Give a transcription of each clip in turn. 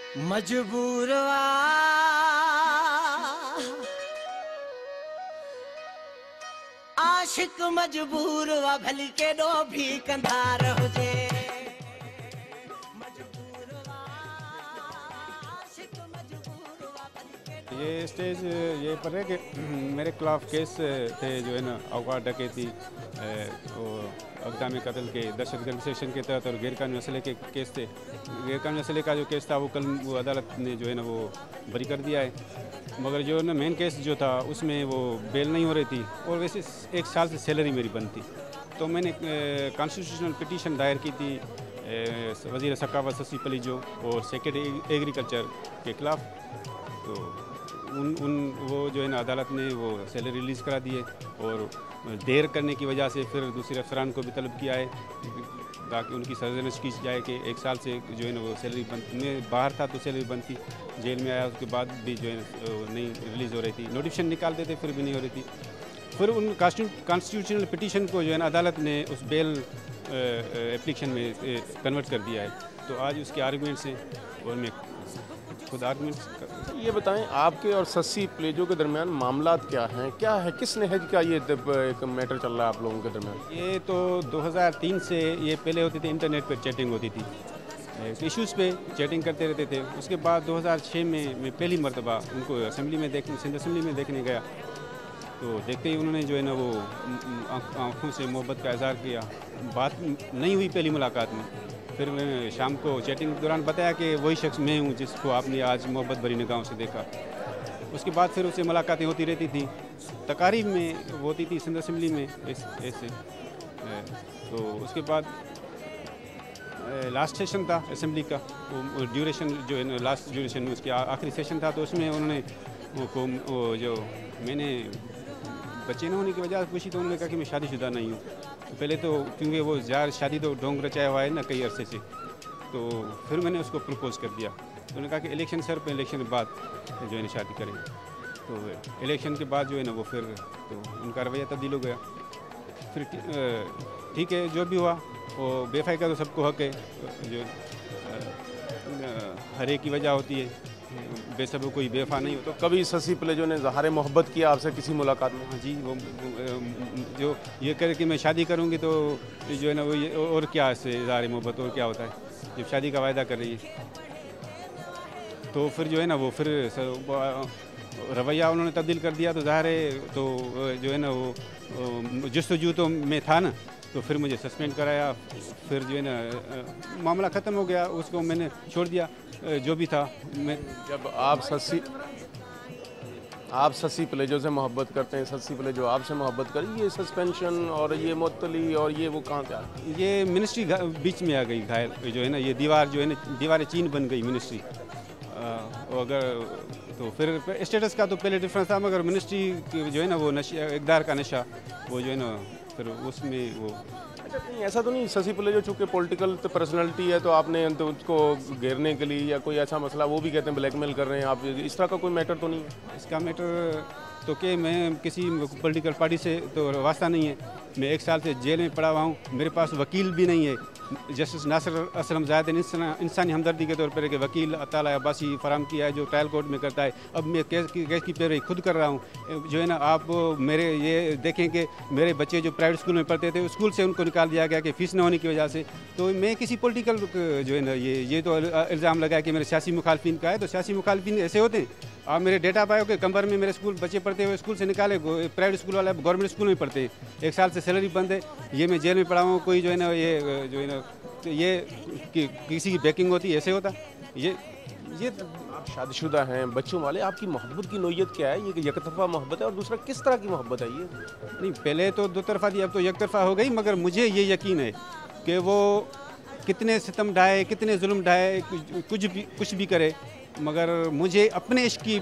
मजबूरवा आशिक मजबूरवा भली के दो भी कंधार हो जे ये स्टेज ये पर है कि मेरे खिलाफ केस थे जो है ना अगवा डकैती अक़दाम कत्ल के दहशतगर्द सेक्शन के तहत और गैरकानूनी असले के केस थे। गैरकानूनी असले का जो केस था वो कल वो अदालत ने जो है ना वो बरी कर दिया है, मगर जो ना मेन केस जो था उसमें वो बेल नहीं हो रही थी और वैसे 1 साल से सैलरी मेरी बंद थी। तो मैंने कॉन्स्टिट्यूशनल पिटीशन दायर की थी वज़ीर सकावत शशि पलीजो और सेक्रेटरी एग्रीकल्चर के ख़िलाफ़। तो वो जो है ना अदालत ने वो सैलरी रिलीज़ करा दिए और देर करने की वजह से फिर दूसरे अफसरान को भी तलब किया है ताकि उनकी सरजनश की जाए कि 1 साल से जो है ना वो सैलरी बंद, मैं बाहर था तो सैलरी बंद थी, जेल में आया उसके बाद भी जो है नहीं रिलीज़ हो रही थी, नोटिफिकेशन निकालते थे फिर भी नहीं हो रही थी। फिर उन कॉन्स्टिट्यूशनल पिटीशन को जो है ना अदालत ने उस बेल एप्लीकेशन में कन्वर्ट कर दिया है। तो आज उसके आर्गूमेंट्स हैं और मैं खुद आर्गूमेंट्स। ये बताएं आपके और शशि पलेजो के दरमियान मामलात क्या हैं, क्या है, किस नहज का ये एक मैटर चल रहा है आप लोगों के दरमियान? ये तो 2003 से ये पहले होती थी, इंटरनेट पर चैटिंग होती थी, इश्यूज़ पे चैटिंग करते रहते थे। उसके बाद 2006 में मैं पहली मरतबा उनको असेंबली में सिंध असेंबली में देखने गया, तो देखते ही उन्होंने जो है ना वो आँखों से मोहब्बत का इज़हार किया। बात नहीं हुई पहली मुलाकात में, फिर मैंने शाम को चैटिंग के दौरान बताया कि वही शख्स मैं हूँ जिसको आपने आज मोहब्बत भरी निगाहों से देखा। उसके बाद फिर उससे मुलाकातें होती रहती थी, तकारीब में होती थी सिंध असेंबली में ऐसे। तो उसके बाद लास्ट सेशन था असेंबली का, वो ड्यूरेशन जो है ना लास्ट ड्यूरेशन में उसके आखिरी सेशन था, तो उसमें उन्होंने वो जो मैंने बच्चे न होने की वजह से पूछी तो उन्होंने कहा कि मैं शादीशुदा नहीं हूँ। तो पहले तो क्योंकि वो ज़्यादा शादी तो ढोंग रचाया हुआ है ना कई अरसे से, तो फिर मैंने उसको प्रपोज़ कर दिया। तो उन्होंने कहा कि इलेक्शन सर पे इलेक्शन के बाद जो है ना शादी करेंगे। तो इलेक्शन के बाद जो है ना वो फिर तो उनका रवैया तब्दील हो गया। फिर ठीक है, जो भी हुआ वो बेफाई का तो सबको हक है, जो हर एक की वजह होती है, बेसब्र कोई बेवफा नहीं होता। तो कभी शशि पलेजो ने ज़हार मोहब्बत किया आपसे किसी मुलाकात में? हाँ जी, वो जो ये करे कि मैं शादी करूँगी तो जो है ना वो ये और क्या इससे इज़हार मोहब्बत और क्या होता है, जब शादी का वायदा कर रही है। तो फिर जो है ना वो फिर रवैया उन्होंने तब्दील कर दिया, तो ज़ाहिर है तो जो है ना वो जस्तजू तो मैं था ना, तो फिर मुझे सस्पेंड कराया। फिर जो है ना मामला ख़त्म हो गया, उसको मैंने छोड़ दिया जो भी था। मैं जब आप शशि पलेजो से मोहब्बत करते हैं, शशि पलेजो आपसे मोहब्बत करी, ये सस्पेंशन और ये मुअत्तली और ये वो कहाँ से आ गई? ये मिनिस्ट्री बीच में आ गई घायल, जो है ना ये दीवार जो है ना दीवार चीन बन गई मिनिस्ट्री। अगर तो फिर स्टेटस का तो पहले डिफरेंस था, मगर मिनिस्ट्री जो है ना वो नशा इक़्तिदार का नशा वो जो है ना फिर उसमें वो। अच्छा, नहीं ऐसा तो नहीं शशि पलेजो चूँकि पॉलिटिकल तो पर्सनैलिटी है, तो आपने तो उसको घेरने के लिए या कोई ऐसा मसला, वो भी कहते हैं ब्लैकमेल कर रहे हैं आप, इस तरह का कोई मैटर तो नहीं है? इसका मैटर तो कि मैं किसी पॉलिटिकल पार्टी से तो वास्ता नहीं है, मैं 1 साल से जेल में पड़ा हुआ हूँ, मेरे पास वकील भी नहीं है। जस्टिस नासिर असलम ज़ाहिद ने इंसानी हमदर्दी के तौर पर एक वकील अताला अब्बासी फराम किया है जो ट्रायल कोर्ट में करता है। अब मैं केस की पैरवी खुद कर रहा हूँ। जो है ना आप मेरे ये देखें कि मेरे बच्चे जो प्राइवेट स्कूल में पढ़ते थे, स्कूल से उनको निकाल दिया गया कि फ़ीस न होने की वजह से। तो मैं किसी पॉलिटिकल जो है ना ये तो इल्ज़ाम लगाया कि मेरे सियासी मुखालफिन का है, तो सियासी मुखालफिन ऐसे होते हैं। आप मेरे डेटा पाए के कमर में मेरे स्कूल बच्चे पढ़ते हुए स्कूल से निकाले, प्राइवेट स्कूल वाले गवर्नमेंट स्कूल में पढ़ते हैं, 1 साल से सैलरी बंद है, ये मैं जेल में पड़ा हूँ। कोई जो है ना ये जो है ना तो ये किसी की बैकिंग होती है, ऐसे होता ये आप शादीशुदा हैं, बच्चों वाले, आपकी मोहब्बत की नोयत क्या है? ये एकतरफा मोहब्बत है और दूसरा किस तरह की मोहब्बत है ये? नहीं, पहले तो 2 तरफा थी, अब तो एक तरफा हो गई। मगर मुझे ये यकीन है कि वो कितने सितम ढाए, कितने जुल्म ढाए, कुछ भी करे, मगर मुझे अपने इश्क की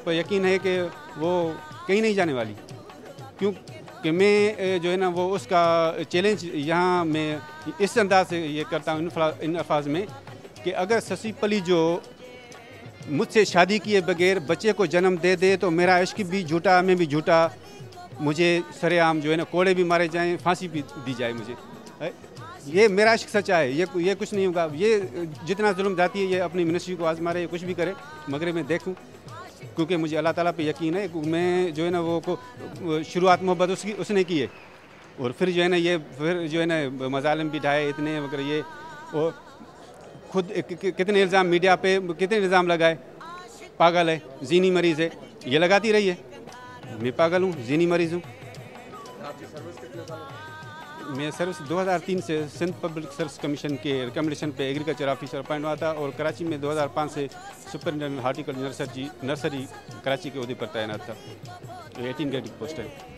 पर यकीन है कि वो कहीं नहीं जाने वाली। क्यों कि मैं जो है ना वो उसका चैलेंज यहाँ मैं इस अंदाज से ये करता हूँ इन अल्फाज में कि अगर शशि पलेजो मुझसे शादी किए बगैर बच्चे को जन्म दे दे तो मेरा इश्क भी झूठा, मैं भी झूठा, मुझे सरेआम जो है ना कोड़े भी मारे जाएं, फांसी भी दी जाए मुझे। ये मेरा इश्क सच्चा है, ये कुछ नहीं होगा। ये जितना जुल्म जाती है ये अपनी मिनिस्ट्री को आजमा रहे, ये कुछ भी करे मगर मैं देखूं, क्योंकि मुझे अल्लाह ताला पे यकीन है। मैं जो है ना वो शुरुआत मोहब्बत उसने की है, और फिर जो है ना ये फिर जो है ना मजालिम भी ढाए इतने मगर ये, और खुद कितने इल्ज़ाम मीडिया पे, कितने इल्ज़ाम लगाए, पागल है, जीनी मरीज़ है, ये लगाती रही है। मैं पागल हूँ, जीनी मरीज़ हूँ। मैं सर्विस 2003 से सिंध पब्लिक सर्विस कमीशन के रिकमेंडेशन पे एग्रीकल्चर ऑफिसर अपॉइंट हुआ था, और कराची में 2005 से सुपरिटेंडेंट हार्टिकल्चर नर्सरी कराची के ओहदे पर तैनात था। 18 ग्रेड की पोस्ट है।